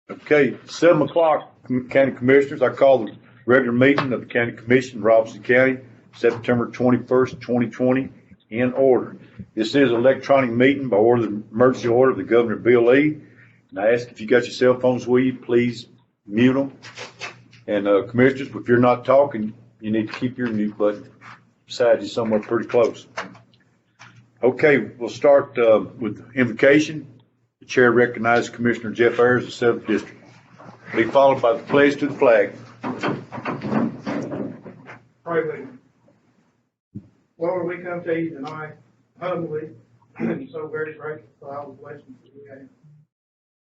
Okay, 7 o'clock, County Commissioners. I call the regular meeting of the County Commission, Robinson County, September 21st, 2020, in order. This is an electronic meeting by order of the emergency order of the Governor Bill Lee. And I ask if you got your cell phones with you, please mute them. And Commissioners, if you're not talking, you need to keep your mute button beside you somewhere pretty close. Okay, we'll start with invocation. The chair recognizes Commissioner Jeff Ayers of the 7th District. Be followed by the pledge to the flag. Pray with me. Lord, we come to you tonight humbly and so very grateful for all the blessings that we have.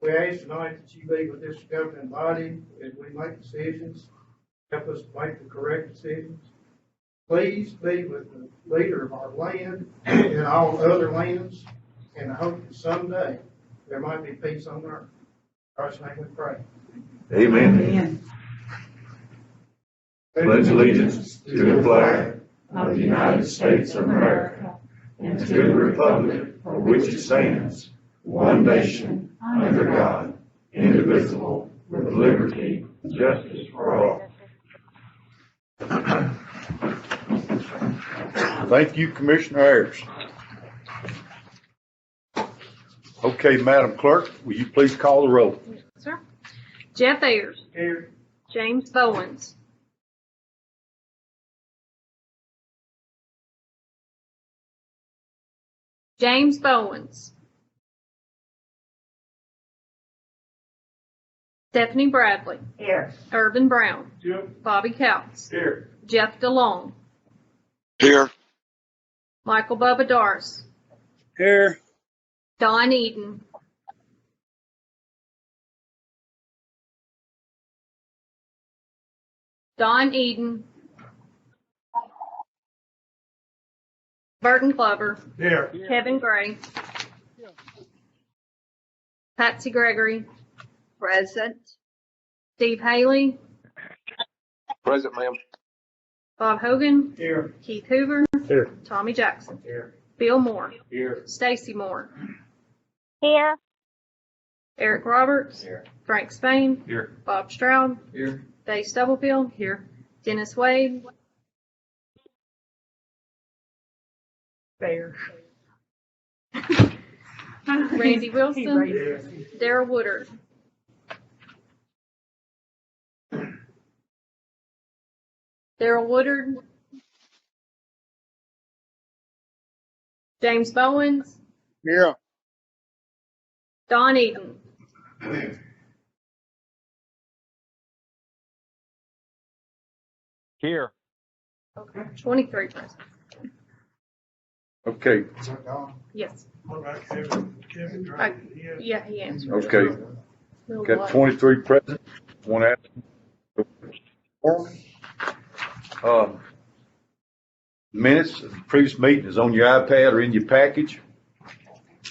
We ask tonight that you be with this governing body as we make decisions. Help us to make the correct decisions. Please be with the leader of our land and all other lands, and I hope that someday there might be peace on earth. In Christ's name we pray. Amen. Amen. Pledge allegiance to the flag of the United States of America and to the republic for which it stands, one nation, under God, indivisible, with liberty and justice for all. Thank you, Commissioner Ayers. Okay, Madam Clerk, will you please call the roll? Yes, sir. Jeff Ayers. Here. James Bowens. James Bowens. Stephanie Bradley. Here. Irvin Brown. Here. Bobby Couts. Here. Jeff DeLong. Here. Michael Bubba Doris. Here. Don Eden. Don Eden. Burton Glover. Here. Kevin Gray. Patsy Gregory. Present. Steve Haley. Present, ma'am. Bob Hogan. Here. Keith Hoover. Here. Tommy Jackson. Here. Bill Moore. Here. Stacy Moore. Here. Eric Roberts. Here. Frank Spain. Here. Bob Stroud. Here. Dave Stubblefield. Here. Dennis Wade. There. Randy Wilson. Here. Darrell Woodard. Darrell Woodard. James Bowens. Here. Don Eden. Here. 23 present. Okay, Yes. Kevin. Yeah, he answered. okay. Little Got what? 23 present. One absent. Minutes of the previous meeting is on your iPad or in your package.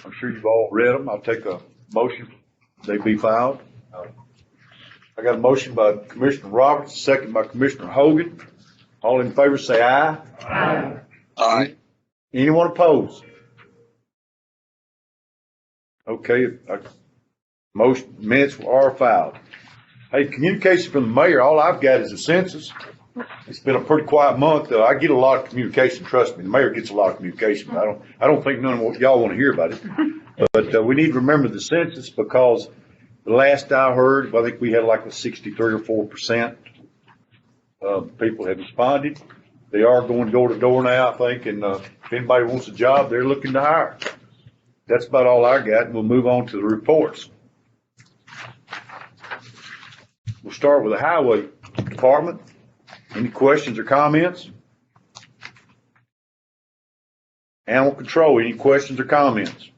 I'm sure you've all read them. I'll take a motion. They be filed. I got a motion by Commissioner Roberts, a second by Commissioner Hogan. All in favor say aye. Aye. Aye. Anyone opposed? Okay, most minutes are filed. Hey, communication from the mayor, all I've got is a census. It's been a pretty quiet month. I get a lot of communication, trust me. The mayor gets a lot of communication, but I don't think none of what y'all want to hear about it. But we need to remember the census because the last I heard, I think we had like a 63 or 4% of people have responded. They are going door to door now, I think, and if anybody wants a job, they're looking to hire. That's about all I got, and we'll move on to the reports. We'll start with the Highway Department. Any questions or comments? Animal Control, any questions or comments?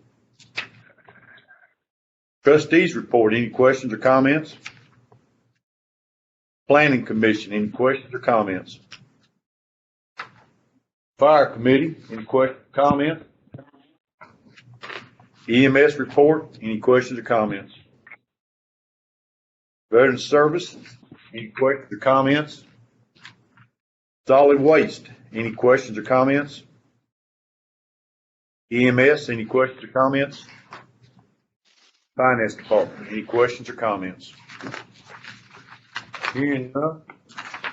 Trustees report, any questions or comments? Planning Commission, any questions or comments? Fire Committee, any questions or comments? EMS report, any questions or comments? Veteran Service, any questions or comments? Solid Waste, any questions or comments? EMS, any questions or comments? Finance Department. Any questions or comments? Hearing none,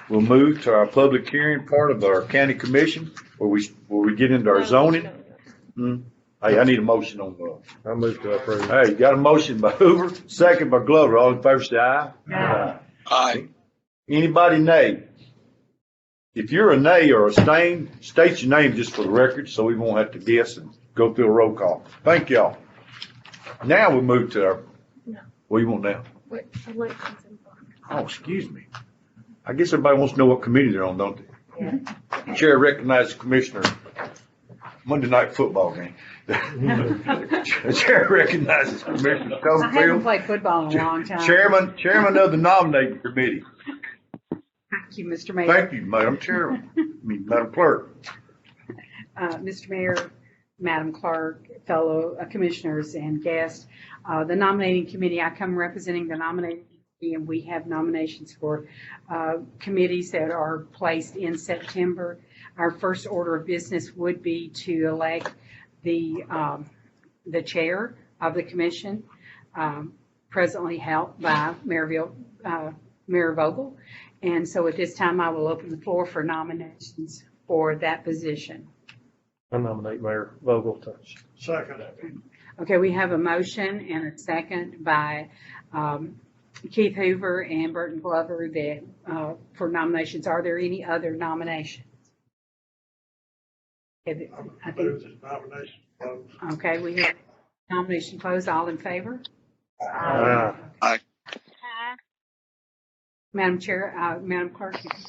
we'll move to our public hearing part of our county commission where we get into our zoning. Hey, I need a motion on that. I move to approve. Hey, you got a motion by Hoover, second by Glover. All in favor say aye. Aye. Aye. Anybody nay? If you're a nay or abstain, state your name just for the record so we won't have to guess and go through a roll call. Thank y'all. Now we move to our, No. what do you want now? Wait, elections and. Oh, excuse me. I guess everybody wants to know what committee they're on, don't they? Yeah. Chair recognizes Commissioner Monday Night Football game. Chair recognizes Commissioner I haven't Cofield, played football in a long time. Chairman of the nominating committee. Thank you, Mr. Mayor. Thank you, Madam Chairman, Madam Clerk. Mr. Mayor, Madam Clerk, fellow commissioners and guests, the nominating committee, I come representing the nominating committee, and we have nominations for committees that are placed in September. Our first order of business would be to elect the chair of the commission, presently held by Mayor Vogel. And so at this time, I will open the floor for nominations for that position. I nominate Mayor Vogel to. Second. Okay, we have a motion and a second by Keith Hoover and Burton Glover that for nominations. Are there any other nominations? I think, okay, we have nomination closed. All in favor? Aye. Aye. Madam Chair, Madam Clerk, you can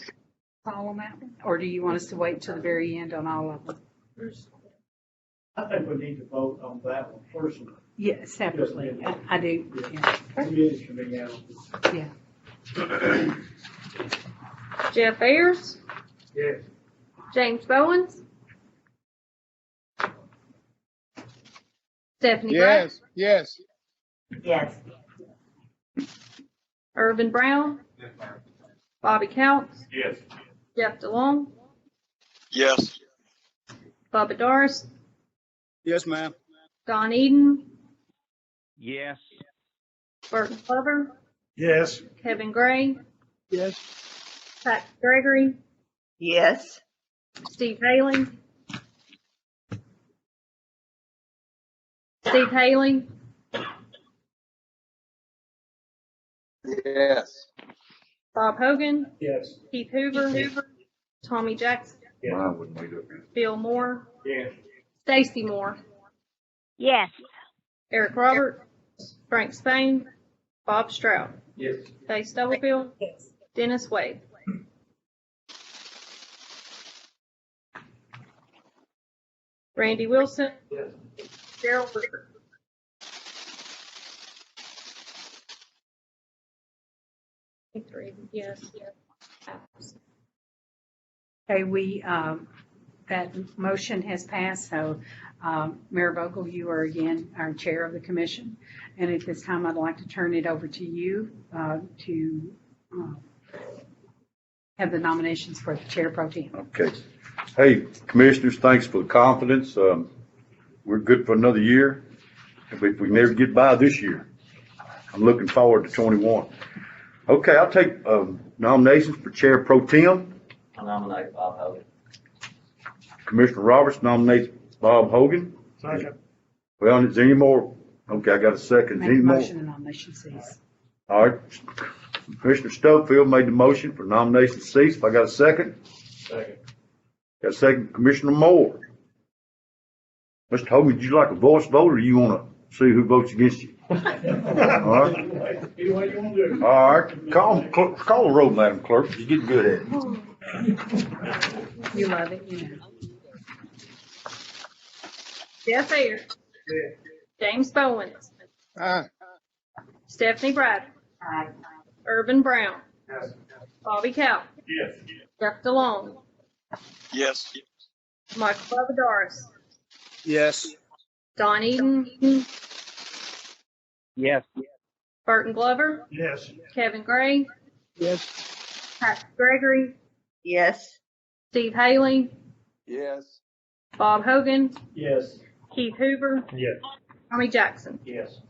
call on that one? Or do you want us to wait till the very end on all of them? I think we need to vote on that one first. Yeah, separately. I do, yeah. Committees can be handled. Yeah. Jeff Ayers, Yes. James Bowens, Stephanie Brett, Yes. Yes. Irvin Brown, Bobby Counts, Yes. Jeff DeLong, Yes. Bubba Doris, Yes, ma'am. Don Eden, Yes. Burton Glover, Yes. Kevin Gray, Yes. Pat Gregory, Yes. Steve Haley, Steve Haley, Yes. Bob Hogan, Yes. Keith Hoover, Tommy Jackson, Mine wouldn't wait up. Bill Moore, Yes. Stacy Moore, Yes. Eric Roberts, Frank Spain, Bob Stroud, Yes. Faye Stubblefield, Dennis Wade. Randy Wilson, Yes. Gerald Ritter. Three, yes. Okay, that motion has passed, so Mayor Vogel, you are again our chair of the commission. And at this time, I'd like to turn it over to you to have the nominations for the chair pro tem. Okay. Hey, commissioners, thanks for the confidence. We're good for another year. If we never get by this year, I'm looking forward to 21. Okay, I'll take nominations for chair pro tem. I nominate Bob Hogan. Commissioner Roberts nominates Bob Hogan. Second. Well, is there any more? Okay, I got a second. Make Any a more? motion and nomination cease. All right. Commissioner Stubblefield made the motion for nomination to cease. If I got a second? Second. Got a second, Commissioner Moore. Mr. Hogan, would you like a voice vote, or you want to see who votes against you? All right. Either way you want to do it. All right. Call the roll, Madam Clerk. You're getting good at it. You love it, you know. Jeff Ayers, Yes. James Bowens, Aye. Stephanie Bradford, Irvin Brown, Yes. Bobby Cow, Yes. Jeff DeLong, Yes. Michael Bubba Doris, Yes. Don Eden, Yes. Burton Glover, Yes. Kevin Gray, Yes. Pat Gregory, Yes. Steve Haley, Yes. Bob Hogan, Yes. Keith Hoover, Yes. Tommy Jackson, Yes.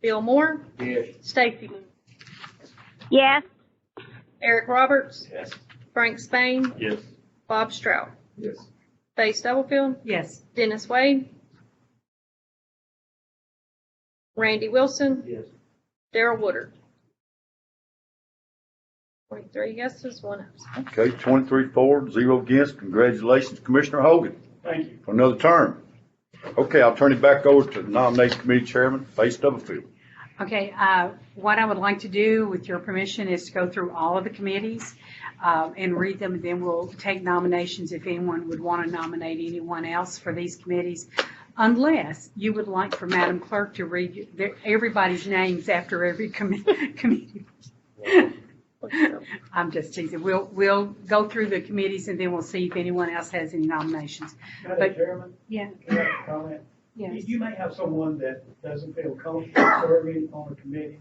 Bill Moore, Yes. Stacy Moore, Yes. Eric Roberts, Yes. Frank Spain, Yes. Bob Stroud, Yes. Faye Stubblefield, Yes. Dennis Wade, Randy Wilson, Yes. Darrell Woodard. 23 yeses, 1 absent. Okay, 23 for, 0 against. Congratulations, Commissioner Hogan, Thank you. for another term. Okay, I'll turn it back over to the nominating committee chairman, Faye Stubblefield. Okay, what I would like to do, with your permission, is to go through all of the committees and read them, and then we'll take nominations if anyone would want to nominate anyone else for these committees, unless you would like for Madam Clerk to read everybody's names after every committee. I'm just teasing. We'll go through the committees, and then we'll see if anyone else has any nominations. Madam Chairman, Yeah, can I have a comment? yes. You may have someone that doesn't feel comfortable serving on a committee.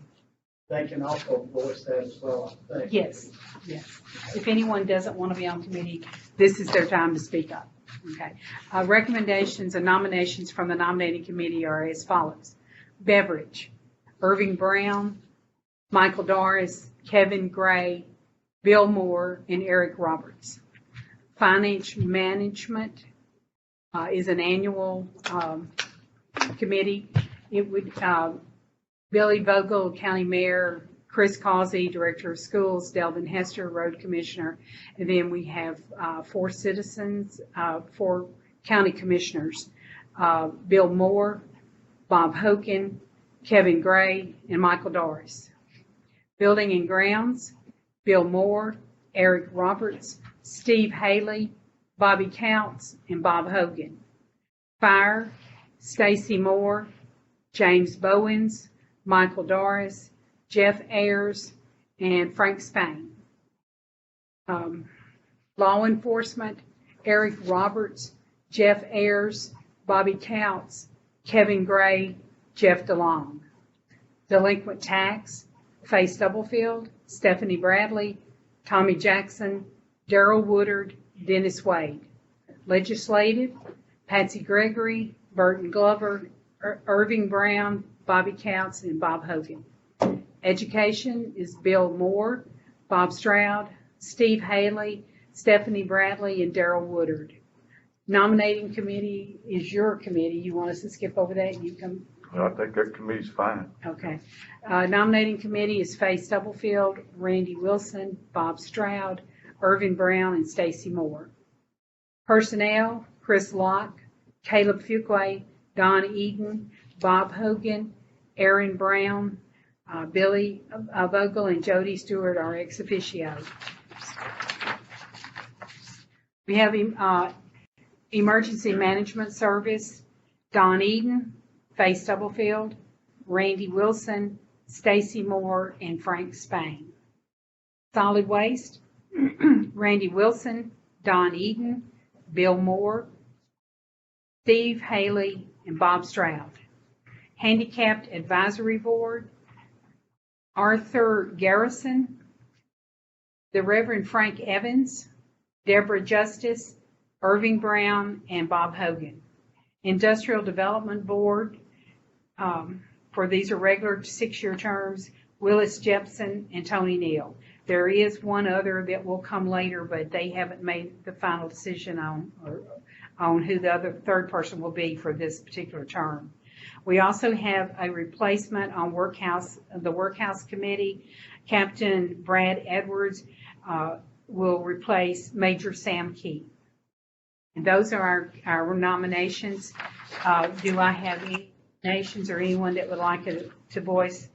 They can also voice that as well, I think. Yes, yes. If anyone doesn't want to be on committee, this is their time to speak up. Okay. Recommendations and nominations from the nominating committee are as follows. Beveridge, Irving Brown, Michael Doris, Kevin Gray, Bill Moore, and Eric Roberts. Finance Management is an annual committee. It would Billy Vogel, County Mayor, Chris Causey, Director of Schools, Delvin Hester, Road Commissioner, and then we have 4 citizens, 4 county commissioners, Bill Moore, Bob Hogan, Kevin Gray, and Michael Doris. Building and Grounds, Bill Moore, Eric Roberts, Steve Haley, Bobby Counts, and Bob Hogan. Fire, Stacy Moore, James Bowens, Michael Doris, Jeff Ayers, and Frank Spain. Law Enforcement, Eric Roberts, Jeff Ayers, Bobby Counts, Kevin Gray, Jeff DeLong. Delinquent Tax, Faye Stubblefield, Stephanie Bradley, Tommy Jackson, Darrell Woodard, Dennis Wade. Legislative, Patsy Gregory, Burton Glover, Irving Brown, Bobby Counts, and Bob Hogan. Education is Bill Moore, Bob Stroud, Steve Haley, Stephanie Bradley, and Darrell Woodard. Nominating committee is your committee. You want us to skip over that? You come. I think that committee's fine. Okay. Nominating committee is Faye Stubblefield, Randy Wilson, Bob Stroud, Irving Brown, and Stacy Moore. Personnel, Chris Locke, Caleb Fuquay, Don Eden, Bob Hogan, Aaron Brown, Billy Vogel, and Jody Stewart are ex officio. We have Emergency Management Service, Don Eden, Faye Stubblefield, Randy Wilson, Stacy Moore, and Frank Spain. Solid Waste, Randy Wilson, Don Eden, Bill Moore, Steve Haley, and Bob Stroud. Handicapped Advisory Board, Arthur Garrison, the Reverend Frank Evans, Deborah Justice, Irving Brown, and Bob Hogan. Industrial Development Board, for these are regular 6-year terms, Willis Jepson and Tony Neal. There is one other that will come later, but they haven't made the final decision on who the other third person will be for this particular term. We also have a replacement on the Workhouse Committee. Captain Brad Edwards will replace Major Sam Key. And those are our nominations. Do I have any nominations or anyone that would like to voice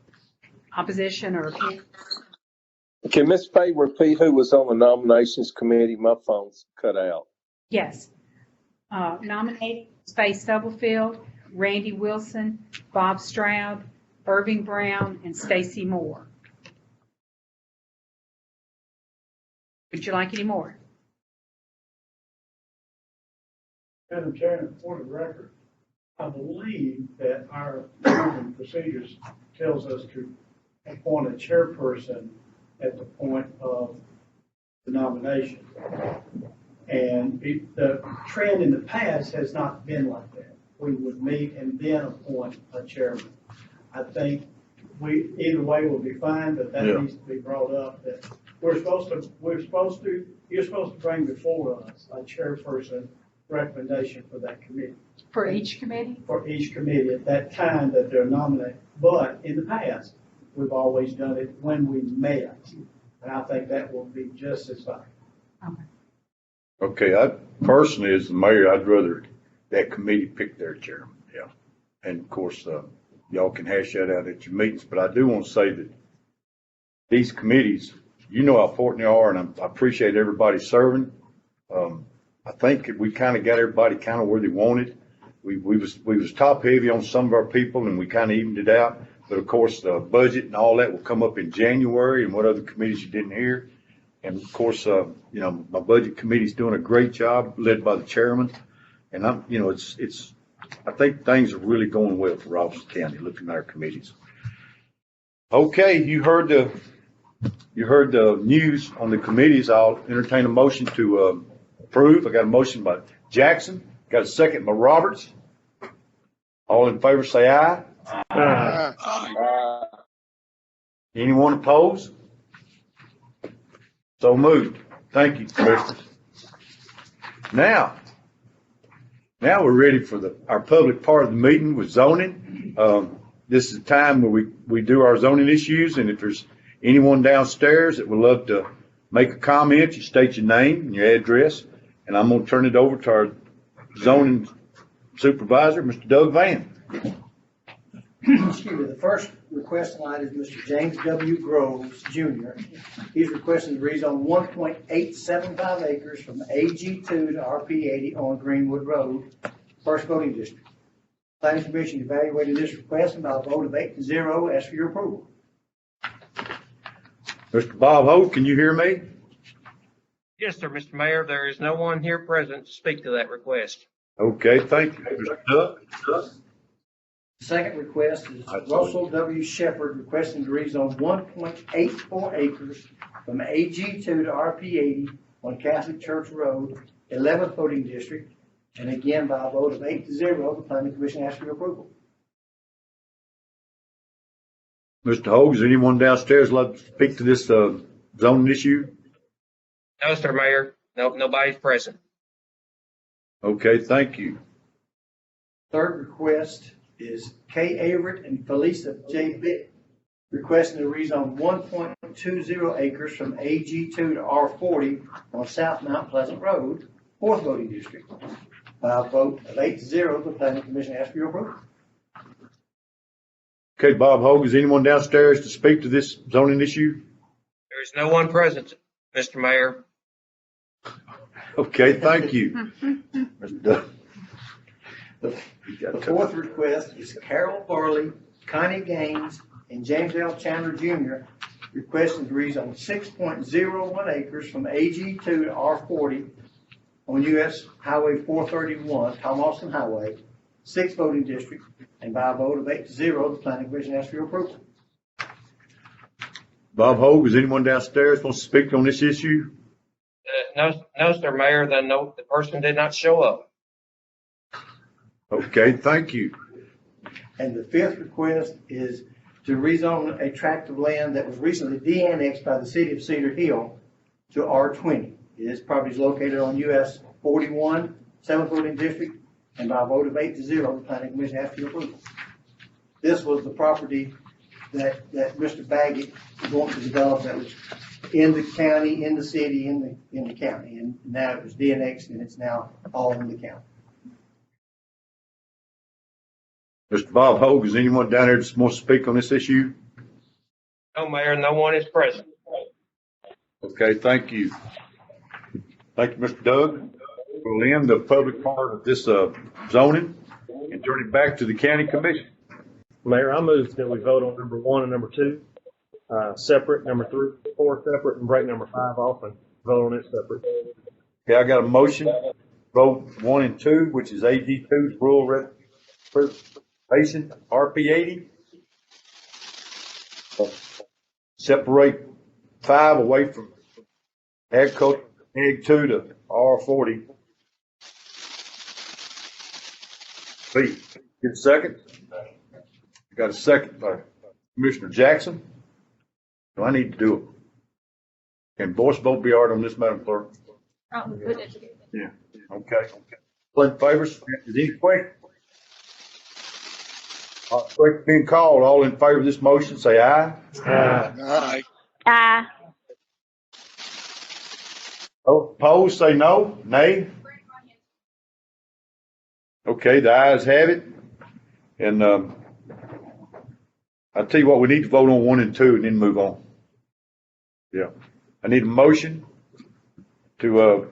opposition or opinion? Can Ms. Pay repeat who was on the nominations committee? My phone's cut out. Yes. Nominating Faye Stubblefield, Randy Wilson, Bob Stroud, Irving Brown, and Stacy Moore. Would you like any more? Madam Chairman, for the record, I believe that our rules procedures tells us to appoint a chairperson at the point of the nomination. And the trend in the past has not been like that. We would meet and then appoint a chairman. I think either way will be fine, but that Yeah. needs to be brought up, that you're supposed to bring before us a chairperson recommendation for that committee, For each committee? for each committee at that time that they're nominated. But in the past, we've always done it when we met, and I think that will be just as fine. Okay, I personally, as the mayor, I'd rather that committee pick their chairman, yeah. And of course, y'all can hash that out at your meetings, but I do want to say that these committees, you know how important they are, and I appreciate everybody serving. I think we kind of got everybody kind of where they wanted. We was top heavy on some of our people, and we kind of evened it out. But of course, the budget and all that will come up in January, and what other committees you didn't hear. And of course, my budget committee's doing a great job, led by the chairman. And I think things are really going well for Robinson County, looking at our committees. Okay, you heard the news on the committees. I'll entertain a motion to approve. I got a motion by Jackson, got a second by Roberts. All in favor say aye. Anyone opposed? So moved. Thank you, Commissioners. Now we're ready for our public part of the meeting with zoning. This is the time where we do our zoning issues, and if there's anyone downstairs that would love to make a comment, you state your name and your address, and I'm going to turn it over to our zoning supervisor, Mr. Doug Van. Excuse me, the first request tonight is Mr. James W. Groves, Jr. He's requesting to rezone 1.875 acres from AG2 to RP80 on Greenwood Road, first voting district. Planning Commission evaluated this request and by a vote of 8-0, ask for your approval. Mr. Bob Hope, can you hear me? Yes, sir, Mr. Mayor. There is no one here present to speak to that request. Okay, thank you. Mr. Doug? The second request is Russell W. Shepherd requesting to rezone 1.84 acres from AG2 to RP80 on Catholic Church Road, 11th voting district. And again, by a vote of 8-0, the Planning Commission asks for your approval. Mr. Hogue, is anyone downstairs like to speak to this zoning issue? No, sir, Mayor. No, nobody's present. Okay, thank you. Third request is Kay Averett and Felisa J. Bitt requesting to rezone 1.20 acres from AG2 to R40 on South Mount Pleasant Road, 4th voting district. By a vote of 8-0, the Planning Commission asks for your approval. Okay, Bob Hogue, is anyone downstairs to speak to this zoning issue? There is no one present, Mr. Mayor. Okay, thank you. Mr. Doug. The fourth request is Carol Farley, Connie Gaines, and James L. Chandler Jr. requesting to rezone 6.01 acres from AG2 to R40 on US Highway 431, Tom Austin Highway, 6th voting district, and by a vote of 8-0, the Planning Commission asks for your approval. Bob Hogue, is anyone downstairs wants to speak on this issue? No, sir, Mayor. The person did not show up. Okay, thank you. And the fifth request is to rezone a tract of land that was recently de-annexed by the city of Cedar Hill to R20. This property is located on US 41, 7th voting district, and by a vote of 8-0, the Planning Commission asks for your approval. This was the property that Mr. Baggett wanted to develop that was in the county, in the city, in the county, and now it was de-annexed and it's now all in the county. Mr. Bob Hogue, is anyone down there that wants to speak on this issue? No, Mayor. No one is present. Okay, thank you. Thank you, Mr. Doug. We'll end the public part of this zoning and turn it back to the county commission. Mayor, I move that we vote on number 1 and number 2 separate, number 3, 4 separate, and break number 5 off and vote on it separate. Okay, I got a motion. Vote 1 and 2, which is AG2's rural reservation, RP80. Separate 5 away from agriculture, Ag 2 to R40. B. Get a second? I got a second by Commissioner Jackson? Do I need to do it? Can voice vote be heard on this, Madam Clerk? Put it together. Yeah. Okay. All in favor? Is any question? Question being called. All in favor of this motion, say aye. Aye. Aye. Opposed, say no. Nay. Okay, the ayes have it. And I'll tell you what, we need to vote on 1 and 2 and then move on. Yeah. I need a motion to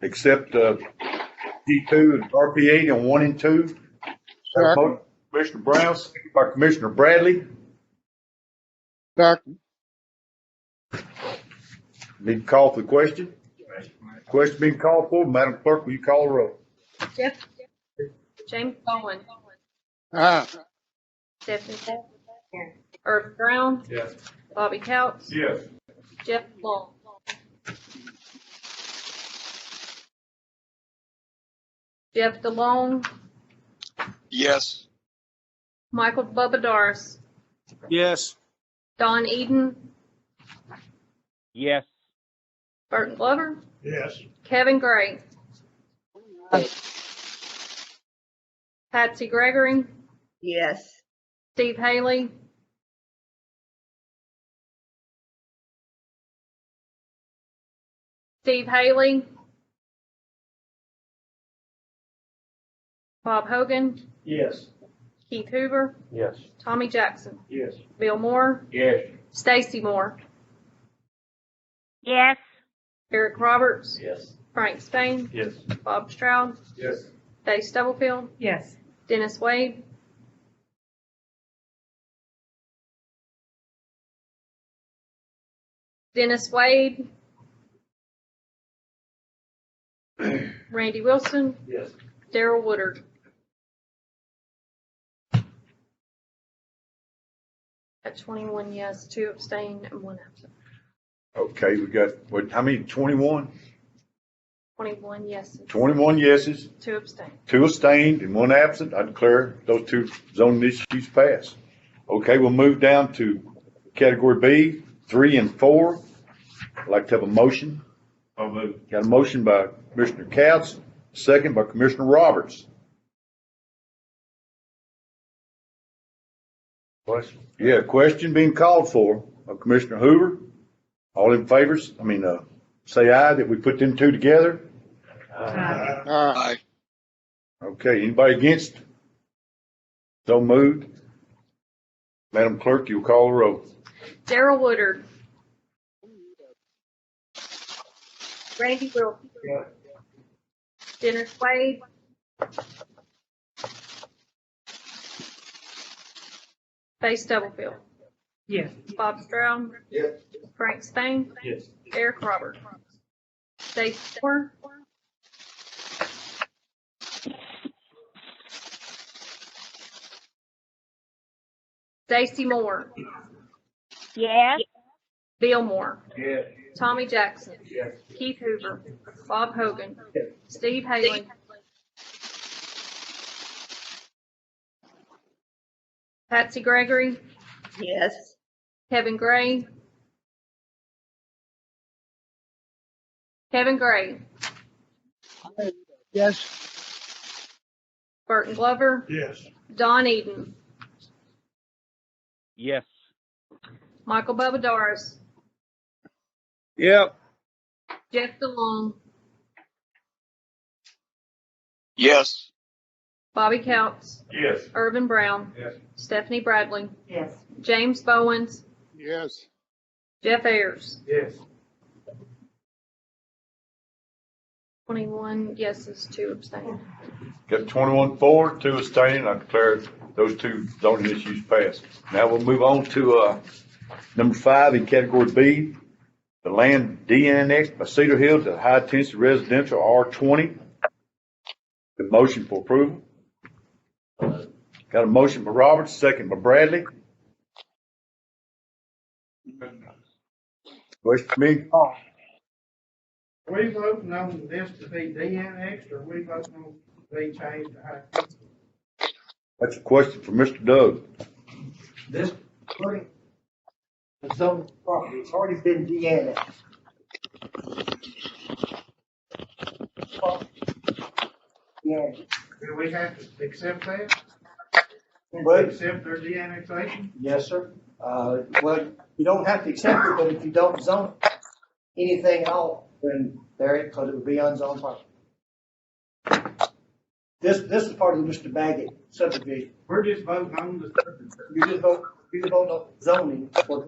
accept G2 and RP8 on 1 and 2. Commissioner Brown, second by Commissioner Bradley. Second. Need to call for the question? Question being called for. Madam Clerk, will you call the roll? James Bowen. Aye. Stephanie. Irvin Brown. Yes. Bobby Couts. Yes. Jeff Long. Jeff DeLong. Yes. Michael Bubba Doris. Yes. Don Eden. Yes. Burton Glover. Yes. Kevin Gray. Patsy Gregory. Yes. Steve Haley. Steve Haley. Bob Hogan. Yes. Keith Hoover. Yes. Tommy Jackson. Yes. Bill Moore. Yes. Stacy Moore. Yes. Eric Roberts. Yes. Frank Stain. Yes. Bob Stroud. Yes. Dave Stubblefield. Yes. Dennis Wade. Dennis Wade. Randy Wilson. Yes. Daryl Woodard. At 21 yes, 2 abstain, and 1 absent. Okay, we got, what, how many? 21? 21 yeses, 21 yeses, 2 abstain. 2 abstained, and 1 absent. I declare those 2 zoning issues passed. Okay, we'll move down to category B, 3 and 4. I'd like to have a motion. I'll move. Got a motion by Commissioner Couts, second by Commissioner Roberts. Question? Yeah, question being called for by Commissioner Hoover. All in favor, say aye that we put them 2 together. Aye. Okay, anybody against? So moved. Madam Clerk, you'll call the roll. Daryl Woodard. Randy Wilson. Dennis Wade. Faye Stubblefield. Yes. Bob Stroud. Yes. Frank Stain. Yes. Eric Roberts. Dave Moore. Stacy Moore. Yes. Bill Moore. Yes. Tommy Jackson. Yes. Keith Hoover. Bob Hogan. Steve Haley. Patsy Gregory. Yes. Kevin Gray. Kevin Gray. Yes. Burton Glover. Yes. Don Eden. Yes. Michael Bubba Doris. Yep. Jeff DeLong. Yes. Bobby Couts. Yes. Irvin Brown. Yes. Stephanie Bradley. Yes. James Bowens. Yes. Jeff Ayers. Yes. 21 yeses, 2 abstain. Got 21 for, 2 abstaining. I declare those 2 zoning issues passed. Now we'll move on to number 5 in category B, the land de-annexed by Cedar Hill to high intensity residential R20. The motion for approval. Got a motion by Roberts, second by Bradley. Question being called. Are we voting on this to be de-annexed, or are we voting on to be changed to high? That's a question for Mr. Doug. This putting the zone property, it's already been de-annexed. Yeah, Do we have to accept that? but, Accept their de-annexation? yes, sir. Well, you don't have to accept it, but if you don't zone anything at all, then there, because it would be unzoned property. This is part of the Mr. Baggett subdivision. We're just voting on the subdivision. You just vote on zoning for,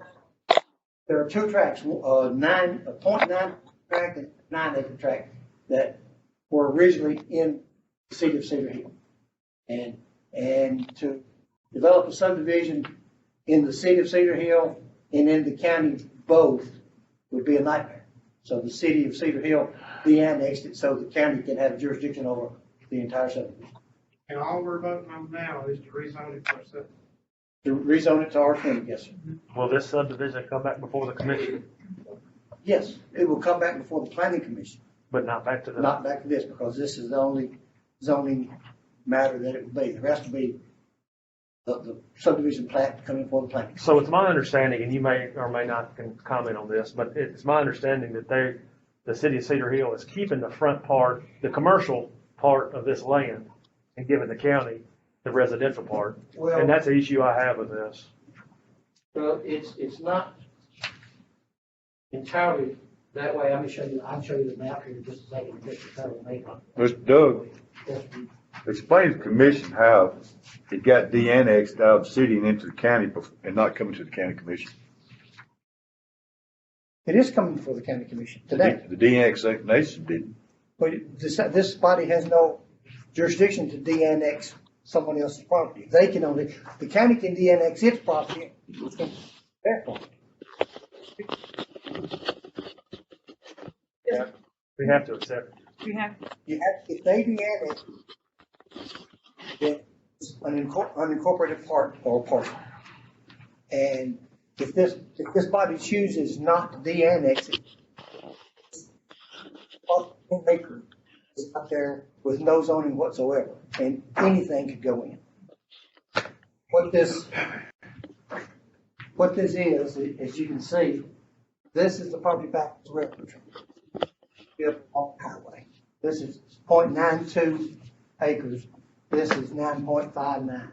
there are two tracks, a 0.9 tract and 9 acre tract that were originally in the city of Cedar Hill. And to develop a subdivision in the city of Cedar Hill and in the county both would be a nightmare. So the city of Cedar Hill de-annexed it so the county can have jurisdiction over the entire subdivision. And all we're voting on now is to rezone it for a subdivision. To rezone it to R20, yes, sir. Will this subdivision come back before the commission, Yes, it will come back before the planning commission, but not back to the? not back to this, because this is the only zoning matter that it will be. The rest will be the subdivision plat coming before the planning. So it's my understanding, and you may or may not can comment on this, but it's my understanding that the city of Cedar Hill is keeping the front part, the commercial part of this land and giving the county the residential part. Well, And that's the issue I have with this. well, it's not entirely that way. I'll show you the map here in just a second. Mr. Doug, explain to the commission how it got de-annexed out of the city and into the county and not coming to the county commission. It is coming before the county commission today, The de-annexation didn't. but this body has no jurisdiction to de-annex someone else's property. They can only, the county can de-annex its property. Their property. We have to accept it. We have, If they de-annex, then it's an unincorporated part or parcel. And if this body chooses not to de-annex it, 10 acres is out there with no zoning whatsoever, and anything could go in. What this is, as you can see, this is the property back to the railroad track. Yep, on the highway. This is 0.92 acres. This is 9.59.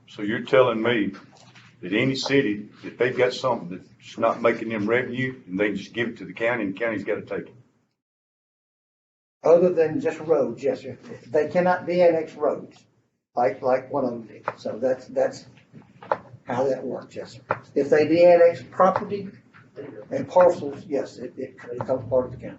So you're telling me that any city, if they've got something that's not making them revenue, and they can just give it to the county and the county's got to take it? Other than just roads, yes, sir. They cannot de-annex roads, like one of them did. So that's how that works, yes, sir. If they de-annex property and parcels, yes, it becomes part of the county.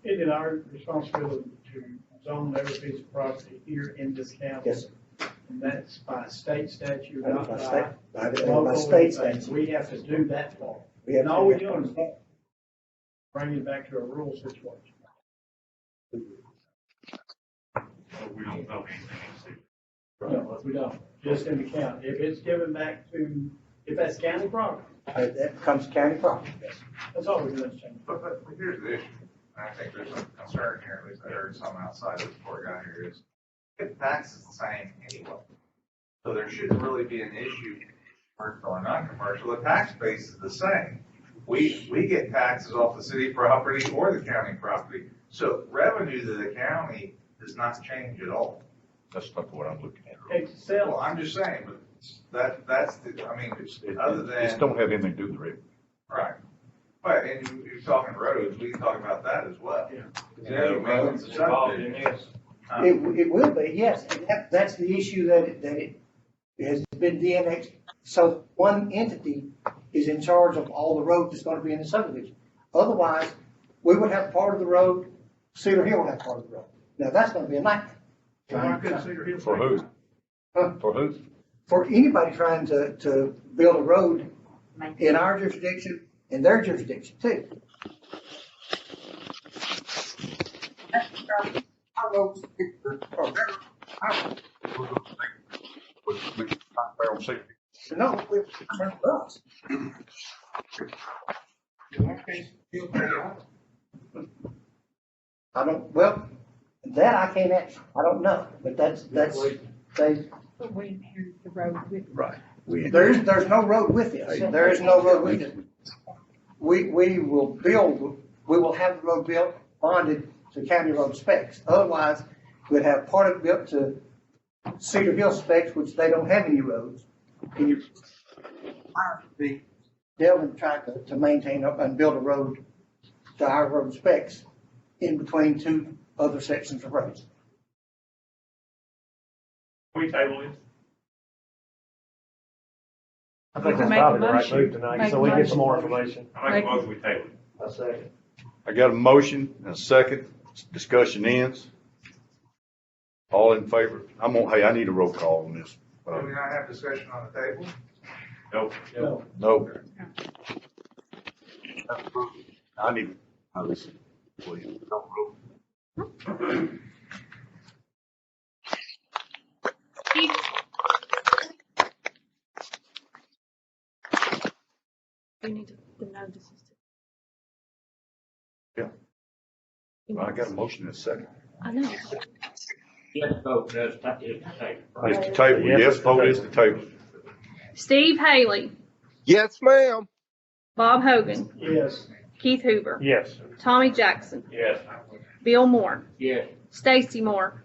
Is it our responsibility to zone every piece of property here in this county? Yes, sir. And that's by state statute, By not state- by by local state things. statute. We have to do that part. We have And to all do we're that doing is bringing it back to a rural situation. We don't know anything. No, we don't, just in the county. If it's given back to, if that's county property, That becomes county property, yes. that's all we're doing is changing. But here's the issue, and I think there's some concern here, at least I heard some outside of the poor guy here, is the tax is the same anyway. So there shouldn't really be an issue, commercial or non-commercial, the tax base is the same. We get taxes off the city property or the county property, so revenue to the county does not change at all. That's not what I'm looking at. Excel, Well, I'm just saying, but that's the, I mean, other This than, don't have anything to do with the revenue. right. But, and you're talking roads, we can talk about that as well. Yeah. You know, roads and subdivisions. It will be, yes. And that's the issue that it has been de-annexed. So one entity is in charge of all the road that's going to be in the subdivision. Otherwise, we would have part of the road, Cedar Hill would have part of the road. Now, that's going to be a nightmare. why couldn't Cedar Hill? For who? Huh? For who? For anybody trying to build a road in our jurisdiction, in their jurisdiction too. Our roads are very, no, we're for us. I don't, well, that I can't answer. I don't know, but that's, they But we inherit the road with. Right. There's no road with it. There is no road with it. We will have the road built, bonded to county road specs. Otherwise, we'd have part of it built to Cedar Hill specs, which they don't have any roads. And you be Delvin trying to maintain up and build a road to our road specs in between two other sections of roads. We table it. I We think can that's make a probably the right motion. move tonight, Make so a we get motion. some more information. I make a motion, we table it. A second. I got a motion and a second. Discussion ends. All in favor? Hey, I need a roll call on this. Do we not have discussion on the table? Nope. No. I need, listen, please. We need to know this is. Yeah. Well, I got a motion and a second. I know. Yes, vote, yes, that is the same. It's the table. Yes, vote is the table. Steve Haley, Yes, ma'am. Bob Hogan, Yes. Keith Hoover, Yes. Tommy Jackson, Yes. Bill Moore, Yes. Stacy Moore.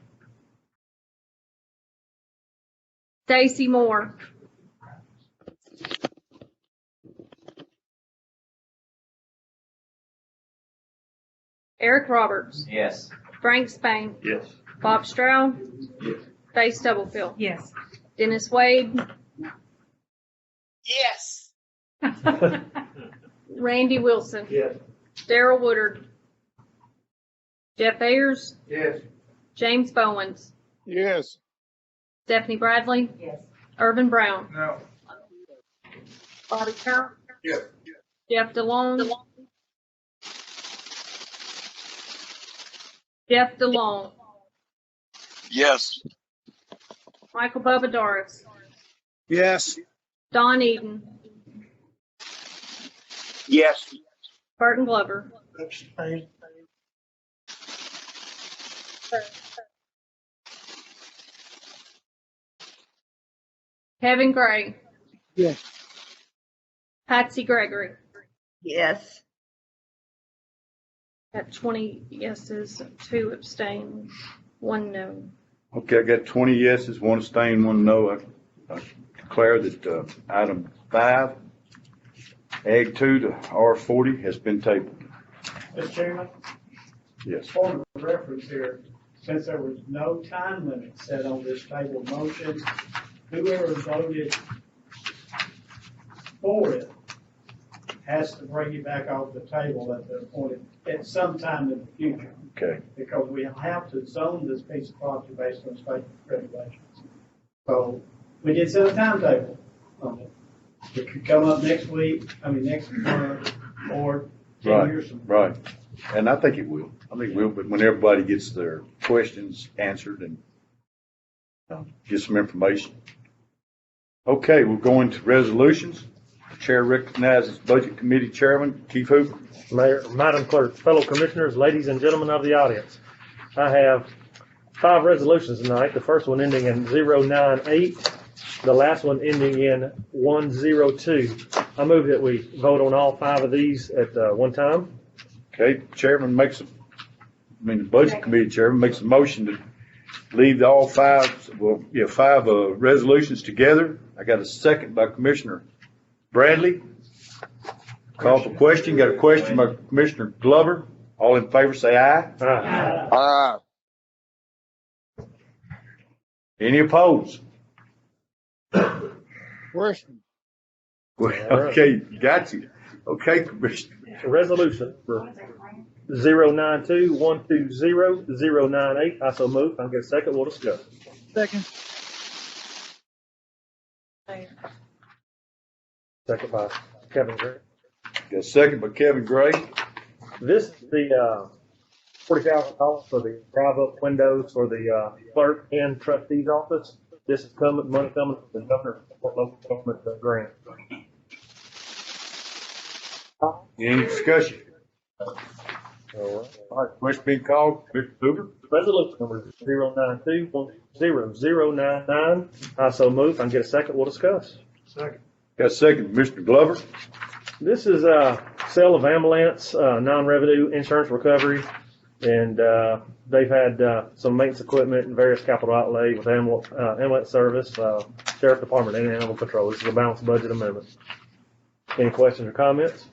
Stacy Moore. Eric Roberts, Yes. Frank Spain, Yes. Bob Stroud, Yes. Faith Stubblefield, Yes. Dennis Wade, Yes. Randy Wilson, Yes. Darrell Woodard, Jeff Ayers, Yes. James Bowens, Yes. Stephanie Bradley, Yes. Irvin Brown, No. Bobby Carroll, Yes. Jeff DeLong, Jeff DeLong, Yes. Michael Bubba Doris, Yes. Don Eden, Yes. Burton Glover, Kevin Gray, Yes. Patsy Gregory. Yes. Got 20 yeses, 2 abstain, 1 no. Okay, I got 20 yeses, 1 abstain, 1 no. I declare that item 5, Ag 2 to R40 has been tabled. Mr. Chairman, Yes. for the reference here, since there was no time limit set on this table motion, whoever voted for it has to bring it back off the table at the point, at some time in the future, Okay. because we have to zone this piece of property based on state regulations. So we did set a timetable on it. It could come up next week, next month, or 10 years from now. Right. And I think it will. I think it will, but when everybody gets their questions answered and get some information. Okay, we'll go into resolutions. The chair recognizes Budget Committee Chairman Keith Hoover. Mayor, Madam Clerk, fellow commissioners, ladies and gentlemen of the audience. I have 5 resolutions tonight. The first one ending in 098, the last one ending in 102. I move that we vote on all 5 of these at one time. Okay, Chairman the Budget Committee Chairman makes a motion to leave all 5 resolutions together. I got a second by Commissioner Bradley. Call for question. Got a question by Commissioner Glover. All in favor say aye. Aye. Any opposed? Question. Okay, got you. Okay, Commissioner. Resolution for 092-120-098. I so move. I'll get a second. We'll discuss. Second. Second by Kevin Gray. Got a second by Kevin Gray. This is the $40,000 for the drive-up windows for the clerk and trustee's office. This is money coming from the governor's local government grant. Any discussion? All right. All right, question being called, Mr. Hoover. Resolution number 092-100099. I so move. If I can get a second, we'll discuss. Got a second, Mr. Glover. This is a sale of ambulance, non-revenue insurance recovery, and they've had some maintenance equipment and various capital outlay with ambulance service, sheriff department, and animal control. This is a balanced budget amendment. Any questions or comments?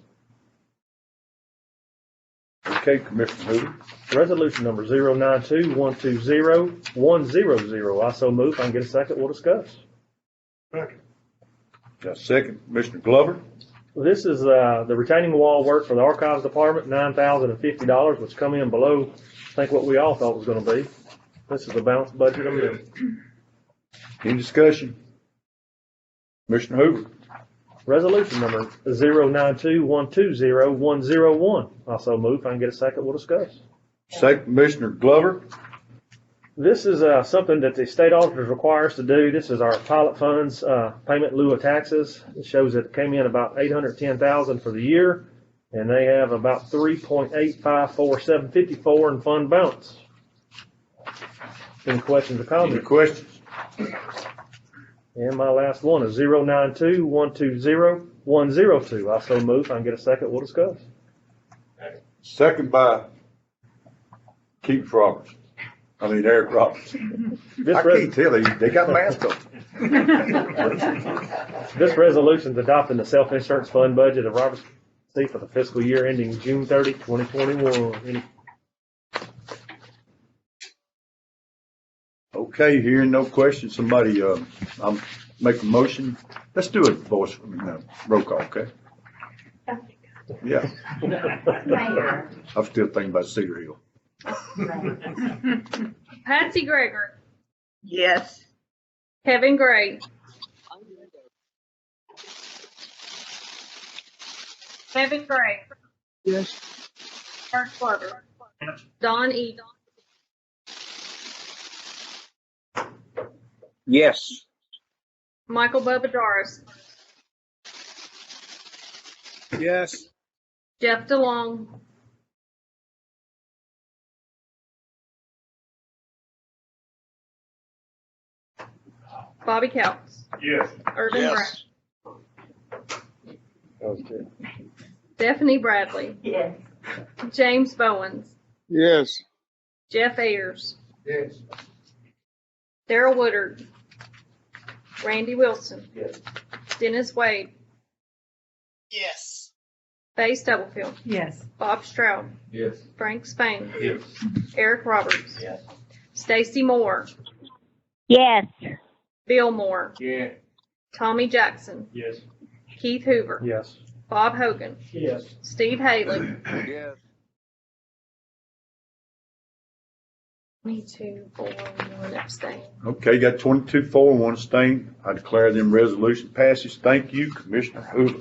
Okay, Commissioner Hoover. Resolution number 092-120-100. I so move. If I can get a second, we'll discuss. Got a second, Mr. Glover. This is the retaining wall work for the archives department, $9,050, which come in below, I think, what we all thought was going to be. This is a balanced budget amendment. Any discussion? Commissioner Hoover. Resolution number 092-120-101. Also move. If I can get a second, we'll discuss. Second, Commissioner Glover. This is something that the state auditors require us to do. This is our pilot funds payment in lieu of taxes. It shows that it came in about $810,000 for the year, and they have about $3.854754 in fund balance. Any questions or comments? Any questions? And my last one is 092-120-102. I so move. If I can get a second, we'll discuss. Second by Keith Roberts. Eric Roberts. I can't tell, they got masks on. This resolution is adopting the self-insurance fund budget of Roberts City for the fiscal year ending June 30, 2021. Okay, hearing no questions, somebody, I'm make a motion. Let's do it, voice, roll call, okay? Yeah. I'm still thinking about Cedar Hill. Patsy Gregory, Yes. Kevin Gray, Kevin Gray, Yes. Bert Glover, Don E. Yes. Michael Bubba Yes. Jeff DeLong, Bobby Counts, Yes. Irvin Yes. Okay. Stephanie Bradley, Yes. James Bowens, Yes. Jeff Ayers, Yes. Darrell Woodard, Randy Wilson, Yes. Dennis Wade, Yes. Faye Stubblefield, Yes. Bob Stroud, Yes. Frank Spain, Yes. Eric Roberts, Yes. Stacy Moore, Yes. Bill Moore, Yeah. Tommy Jackson, Yes. Keith Hoover, Yes. Bob Hogan, Yes. Steve Haley, Yes. 22, 4, 1 abstain. Okay, got 22 for, 1 abstain. I declare them resolution passes. Thank you, Commissioner Hoover.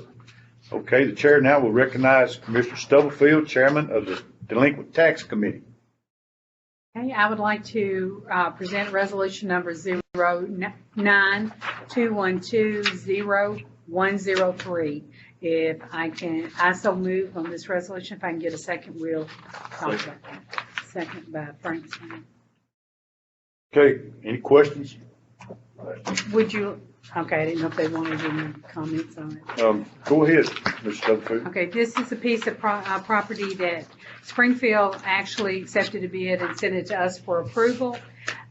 Okay, the chair now will recognize Commissioner Stubblefield, Chairman of the Delinquent Tax Committee. Okay, I would like to present resolution number 092-120-103. If I can, I so move on this resolution. If I can get a second, we'll talk about that. Second by Frank. Okay, any questions? Would you, okay, I didn't know if they wanted any comments on it. Go ahead, Mr. Stubblefield. Okay, this is a piece of property that Springfield actually accepted a bid and sent it to us for approval.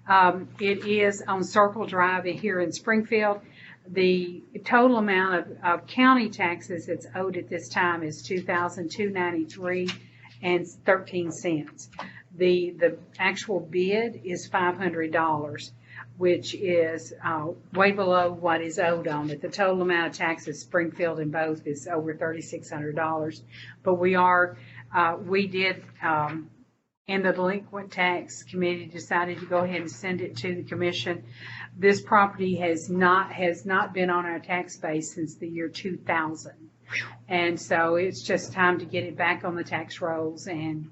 It is on Circle Drive here in Springfield. The total amount of county taxes that's owed at this time is $2,293.13. The actual bid is $500, which is way below what is owed on it. The total amount of taxes Springfield and both is over $3,600. But we did, and the Delinquent Tax Committee decided to go ahead and send it to the commission. This property has not been on our tax base since the year 2000. And so it's just time to get it back on the tax rolls and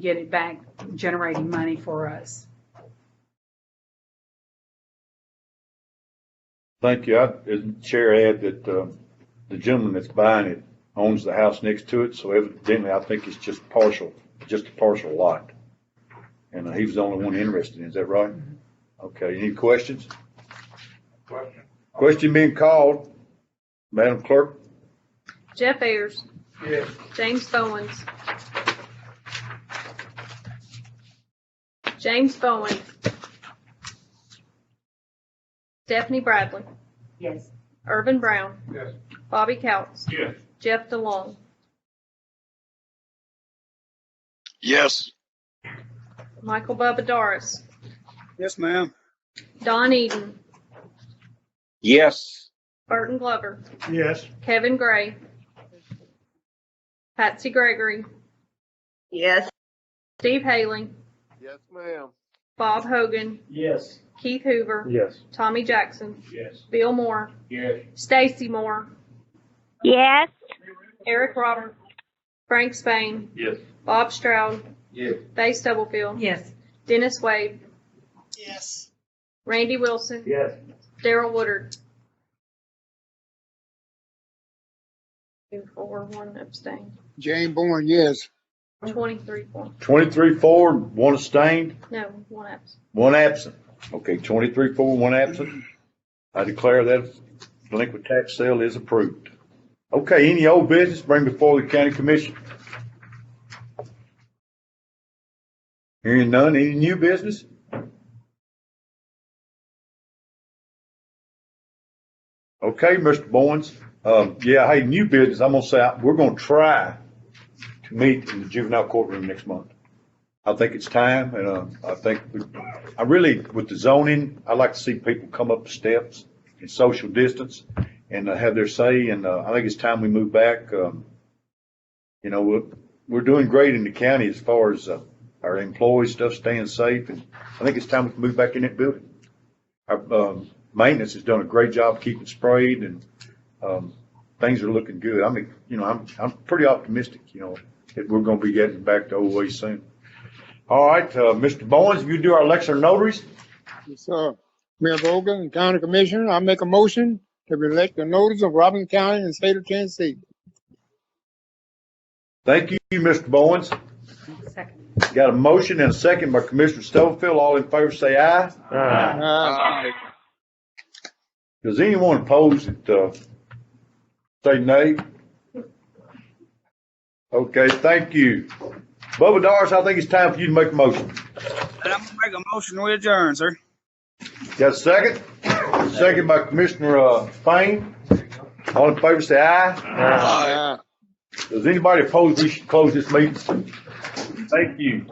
get it back generating money for us. Thank you. As the chair add that the gentleman that's buying it owns the house next to it, so evidently I think it's just a partial lot. And he was the only one interested in it, is that right? Okay, any questions? Question being called. Madam Clerk? Jeff Ayers, Yes. James Bowens. James Bowen. Stephanie Bradley. Yes. Irvin Brown. Yes. Bobby Couts. Yes. Jeff DeLong. Yes. Michael Bubba Doris. Yes, ma'am. Don Eden. Yes. Burton Glover. Yes. Kevin Gray. Patsy Gregory. Yes. Steve Haley. Yes, ma'am. Bob Hogan. Yes. Keith Hoover. Yes. Tommy Jackson. Yes. Bill Moore. Yes. Stacy Moore. Yes. Eric Roberts. Frank Spain. Yes. Bob Stroud. Yes. Faye Stubblefield. Yes. Dennis Wade. Yes. Randy Wilson. Yes. Daryl Woodard. 2, 4, 1 abstain. Jane Bourne, yes. 23-4. 23-4, one abstained, No, 1 absent. one absent. Okay, 23-4, one absent. I declare that delinquent tax sale is approved. Okay, any old business bring before the county commission? Hearing none, any new business? Okay, Mr. Bowens, yeah, hey, new business, I'm gonna say, we're gonna try to meet in the juvenile courtroom next month. I think it's time, and, I really, with the zoning, I like to see people come up the steps and social distance and have their say, and, I think it's time we move back. You know, we're doing great in the county as far as, our employees stuff staying safe, and I think it's time we can move back in that building. Our, maintenance has done a great job keeping sprayed, and, things are looking good. I mean, you know, I'm pretty optimistic, you know, that we're gonna be getting back to old ways soon. All right, Mr. Bowens, if you do our election notaries. Yes, sir. Mayor Bogan, County Commissioner, I make a motion to elect the notaries of Robbins County and the state of Tennessee. Thank you, Mr. Bowens. Second. Got a motion and a second by Commissioner Stubblefield. All in favor say aye. Aye. Does anyone oppose it, say nay? Okay, thank you. Bubba Doris, I think it's time for you to make a motion. I'm gonna make a motion to adjourn, sir. Got a second? Second by Commissioner, Payne. All in favor say aye. Aye. Does anybody oppose we should close this meeting? Thank you.